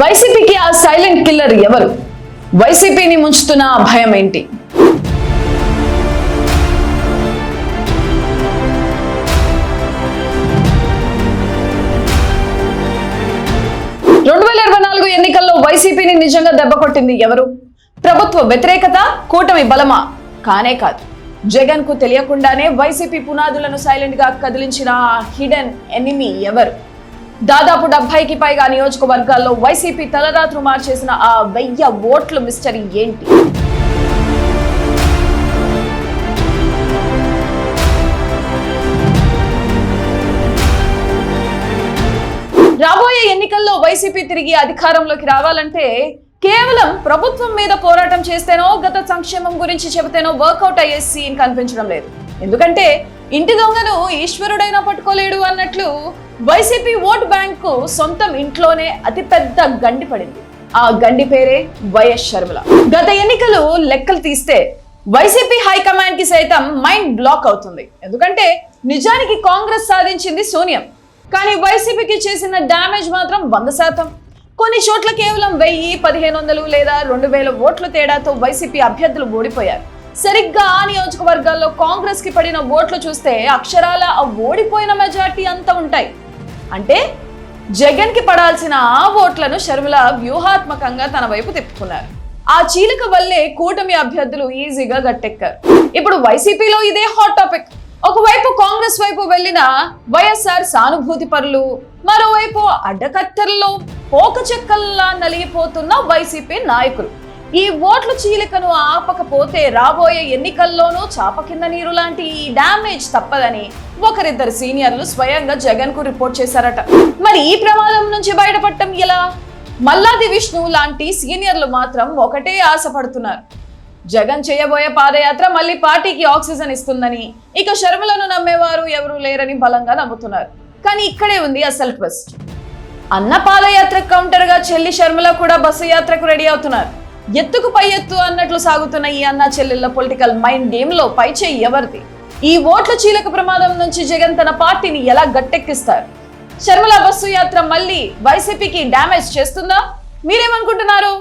వైసీపీకి ఆ silent killer ఎవరు? వైసీపీని ముంచుతున్న భయం ఏంటి? ఎన్నికల్లో వైసీపీని నిజంగా దెబ్బకొట్టింది ఎవరు? ప్రభుత్వ వ్యతిరేకత, కూటమి బలమా? కానే కాదు. జగన్ కు తెలియకుండానే వైసీపీ పునాదులను సైలెంట్ గా కదిలించిన హిడెన్ ఎనిమీ ఎవరు? దాదాపు 70కి పైగా నియోజకవర్గాల్లో వైసీపీ తలరాత్రు మార్చేసిన ఆ 1000 ఓట్ల మిస్టరీ ఏంటి? రాబోయే ఎన్నికల్లో వైసీపీ తిరిగి అధికారంలోకి రావాలంటే కేవలం ప్రభుత్వం మీద పోరాటం చేస్తేనో, గత సంక్షేమం గురించి చెబితేనో వర్కౌట్ అయ్యే సీన్ కనిపించడం లేదు. ఎందుకంటే ఇంటి దొంగను ఈశ్వరుడైనా పట్టుకోలేడు అన్నట్లు వైసీపీ ఓటు బ్యాంకు సొంతం ఇంట్లోనే అతిపెద్ద గండి పడింది. ఆ గండి పేరే వైఎస్ షర్మిల. గత ఎన్నికలు లెక్కలు తీస్తే వైసీపీ హైకమాండ్ కి సైతం మైండ్ బ్లాక్ అవుతుంది. ఎందుకంటే నిజానికి కాంగ్రెస్ సాధించింది శూన్యం, కానీ వైసీపీకి చేసిన డ్యామేజ్ మాత్రం 100%. కొన్ని చోట్ల కేవలం 1000, 1500 లేదా 2000 ఓట్ల తేడాతో వైసీపీ అభ్యర్థులు ఓడిపోయారు. సరిగ్గా ఆ నియోజకవర్గాల్లో కాంగ్రెస్ కి పడిన ఓట్లు చూస్తే అక్షరాల ఆ ఓడిపోయిన మెజార్టీ అంతా ఉంటాయి. అంటే జగన్ కి పడాల్సిన ఆ ఓట్లను షర్మిల వ్యూహాత్మకంగా తన వైపు తిప్పుకున్నారు. ఆ చీలిక వల్లే కూటమి అభ్యర్థులు ఈజీగా గట్టెక్కారు. ఇప్పుడు వైసీపీలో ఇదే హాట్ టాపిక్. ఒకవైపు కాంగ్రెస్ వైపు వెళ్లిన వైఎస్ఆర్ సానుభూతి పరులు, మరోవైపు అడ్డకత్తెరలో పోక చెక్కల్లా నలిగిపోతున్న వైసీపీ నాయకులు. ఈ ఓట్ల చీలికను ఆపకపోతే రాబోయే ఎన్నికల్లోనూ చాప కింద నీరు లాంటి ఈ డ్యామేజ్ తప్పదని ఒకరిద్దరు సీనియర్లు స్వయంగా జగన్ కు రిపోర్ట్ చేశారట. మరి ఈ ప్రమాదం నుంచి బయటపడటం ఎలా? మల్లాది విష్ణు లాంటి సీనియర్లు మాత్రం ఒకటే ఆశపడుతున్నారు. జగన్ చేయబోయే పాదయాత్ర మళ్ళీ పార్టీకి ఆక్సిజన్ ఇస్తుందని, ఇక షర్మిలను నమ్మేవారు ఎవరూ లేరని బలంగా నమ్ముతున్నారు. కానీ ఇక్కడే ఉంది అసలు ట్విస్ట్. అన్న పాదయాత్ర కౌంటర్ గా చెల్లి షర్మిల కూడా బస్సు యాత్రకు రెడీ అవుతున్నారు. ఎత్తుకు పై ఎత్తు అన్నట్లు సాగుతున్న ఈ అన్న చెల్లెళ్ల పొలిటికల్ మైండ్ గేమ్ లో పైచేయి ఎవరిది? ఈ ఓట్ల చీలక ప్రమాదం నుంచి జగన్ తన పార్టీని ఎలా గట్టెక్కిస్తారు? షర్మిల బస్సు యాత్ర మళ్ళీ వైసీపీకి డ్యామేజ్ చేస్తుందా? మీరేమనుకుంటున్నారు?